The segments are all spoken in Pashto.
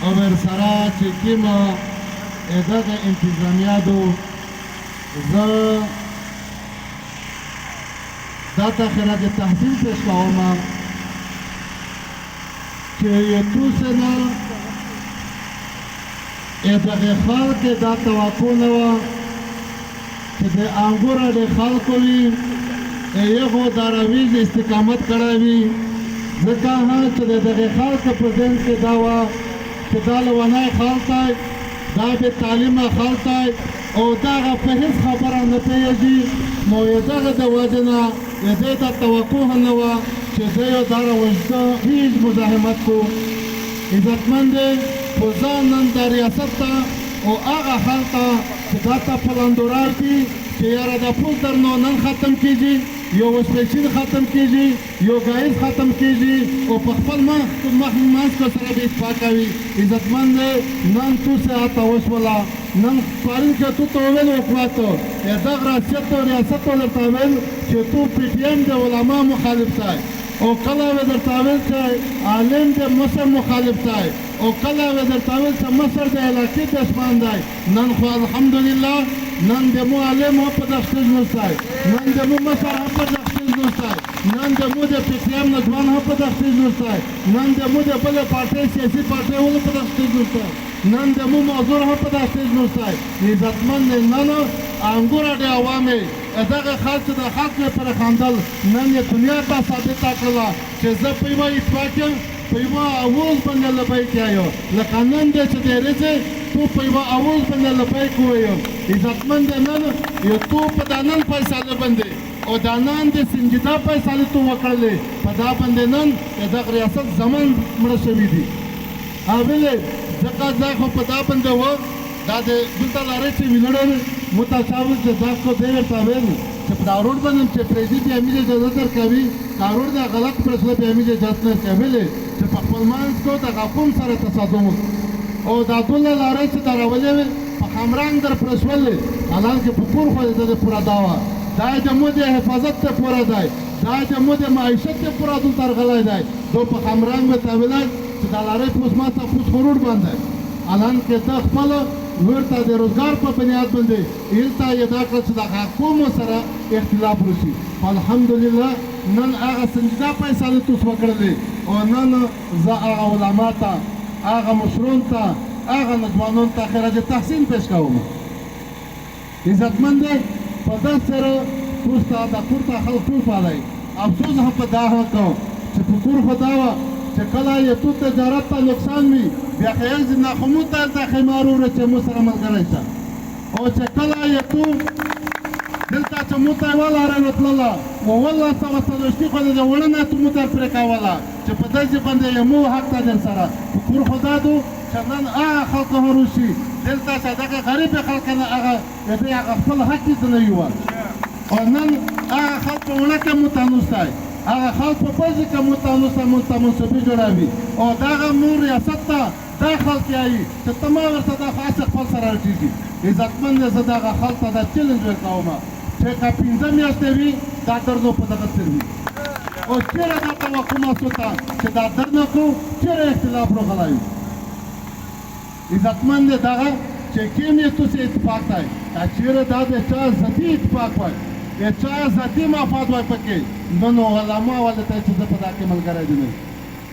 او ورسره چې کومه دغه انتظامیاتو زه دا ته خراج تحسین پیش کوم چې یو څه نه دغه خلک دا توقع نه وه چې د انګوره د خلکو وي یو دا رویز استقامت کړی وي ځکه چې د دغه خلک په ذهن کې دا وه چې دا لومړنی خلک دی دا بې تعلیمه خلک دی او دغه په هېڅ خبره نه پوهېږي نو دغه د وجې نه دې ته توقع نه وه چې زه یو دا راوځه هېڅ مزاحمت کړو عزتمند دی خو زه نن د ریاست ته او هغه خلک ته چې دا ته پلندورار دي چې یاره د پول درنو نن ختم کېږي یو وسپېچین ختم کېږي یو ګایز ختم کېږي او په خپل منځ کې سره بې اتفاقه وي عزتمند دی نن تو ساعته وشوله نن پرون کې تو ته وویل وکړه دغه ریاست درته ویل چې تو پی ټي ایم د علما مخالف دی او کله به درته ویل چې عالم د مصر مخالف دی او کله به درته ویل چې مصر د علاقې دښمن دی نن خو الحمدلله نن د مو عالم هم په دغه سټیج نشته نن د مو مصر هم په دغه سټیج نشته نن د مو د پی ټي ایم نوجوان هم په دغه سټیج نشته نن د مو د بلې پارټۍ سیاسي پارټۍ هم په دغه سټیج نشته نن د مو موضوع هم په دغه سټیج نشته عزتمند دی نن انګوره د عوامې دغه خلک د خلک لپاره خندل نن یې دنیا ته ثابته کړله چې زه په یوه اتفاق یم په یوه اواز باندې لبیک یایم لکه نن دی چې دی رځې تو په یوه اواز باندې لبیک وویم عزتمند دی نن یو تو په دا نن فیصله باندې او دا نن د سنجیده فیصلې تو وکړلې په دا باندې نن د دغه ریاست زمان مړه شوي دي ولې ځکه دا خو په دا باندې وه دا د دلته لارې چې ویلړل متشاول چې دا خو دی ورته ویل چې په دا روډ باندې چې پرېږدي بیا مې اجازه درکوي دا روډ د غلط فیصله بیا مې اجازه نه ورکولی چې په خپل منځ کې د قوم سره تصادم او دا ټوله لارې چې درولې وې په همرنګ در پرېښولې حالانکې په پور خو د پوره دا وه دا د مو د حفاظت ته پوره دی دا د مو د معیشت ته پوره دلته راغلی دی دو په همرنګ ورته ویلی چې دا لارې پوس ما ته پوس په روډ باندې حالانکې ته خپله ورته د روزګار په بنیاد باندې هلته یې دا کړه چې د قومو سره اختلاف وشي الحمدلله نن هغه سنجیده فیصلې توس وکړلې او نن زه هغه علما ته هغه مشرون ته هغه نوجوانانو ته خراج تحسین پیش کوم عزتمند دی په دغه سره توس ته د کور ته خلک ټول فعالی افسوس هم په دا کوم چې په کور خو دا وه چې کله یې تو تجارت ته نقصان وي بیا که یو ناخمو ته هلته خیمار وره چې مو سره ملګری شه او چې کله یې تو دلته چې مو ته یوه لاره وتلله 1940 خو د وړه نه تو مو در پرې کوله چې په داسې باندې یې مو حق ته در سره په کور خو دا دو چې نن هغه خلکو هم وشي دلته چې دغه غریبې خلک نه هغه د هغه خپل حق یې نه یوه او نن هغه خلک په وړه کې مو ته نستی هغه خلک په پزې کې مو منصوبې جوړوي او دغه مو ریاست ته دا خلک یایي چې ته ما ورته دا هسې خپل سره راټیږي عزتمند دی زه دغه خلک ته دا چیلنج ورکوم چې که 15 میاشتې وي دا درنو په دغه څېر وي او چېرې دا توقع ماسو ته چې دا درنه کړو چېرې اختلاف راغلی عزتمند دی دغه چې کوم یې توسې اتفاق دی که چېرې دا د چا ذاتي اتفاق وای د چا ذاتي مفاد وای پکې نو علما ولې ته چې زه په دا کې ملګری دی نه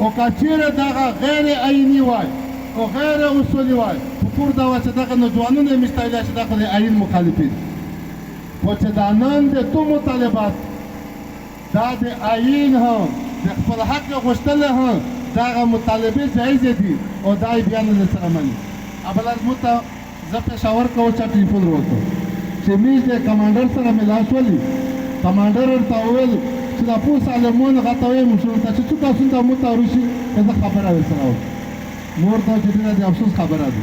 او که چېرې دغه غیر عیني وای او غیر اصولي وای په کور دا وه چې دغه نوجوانونه یې مشتایله چې دغه د عین مخالفین خو چې دا نن د تو مطالبات دا د عین هم د خپل حق غوښتل هم دغه مطالبې جایزې دي او دا یې بیا نه سره مني ابله موږ ته زه پېښور کې اوس چا ټلیفون وکړو چې میز د کمانډر سره مې لاس ولي کمانډر ورته وویل چې دا پوس عالمون غته وایم شو ته چې څوک اسون ته مو ته ورشي زه خبره ورسره وم مور ته چې دې د افسوس خبره ده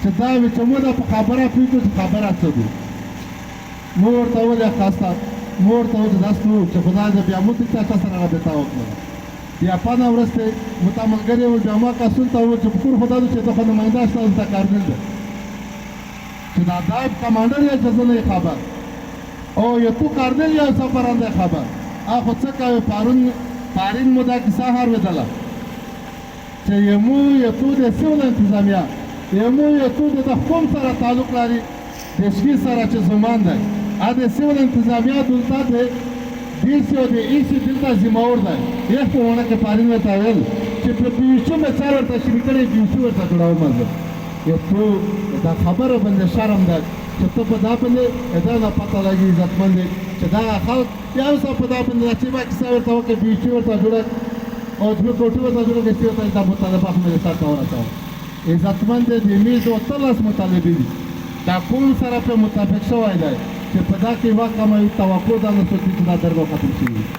چې دا وي چې مو دا په خبره پوهېږو چې خبره څه ده مو ورته وویل خاصه مو ورته وویل چې داسې نو چې خدای دې بیا مو ته تا سره رابطه وکړله بیا پانه وروسته مو ته ملګری وو بیا ما کسون ته وویل چې په کور خو دا ده چې ته خو نماینده شته دلته کارګل ده چې دا دایب کمانډر یې چې زه نه خبر او یو تو کارنل یا سفرنده خبر آخو څه کوي پارون مو دا کیسه هر ودله چې یمو یتو د سیول انتظامیه یمو یتو د حکوم سره تعلق لري د شکی سره چې زمان دی ا د سیول انتظامیه دلته د دیسی او د ایسی دلته ذمہور دی یو په ونه کې پارین وتا ویل چې په پیوچو مې سره ورته شری کړي پیوچو ورته جوړاو مزه یتو دا خبره باندې شرم ده چې ته په دا باندې دا نه پته لګي عزتمند چې دا خلک یو څه په دا باندې چې ما کیسه ورته وکړي پیوچو ورته جوړه او د کوټو ورته جوړه کې څه ته دا مطالبه مې سره ورته عزتمند د میز او تلس مطالبه دي دا کوم سره په مطابق شوی دی چې په دا کې واقعا توقع ده نو چې دا درو ختم شي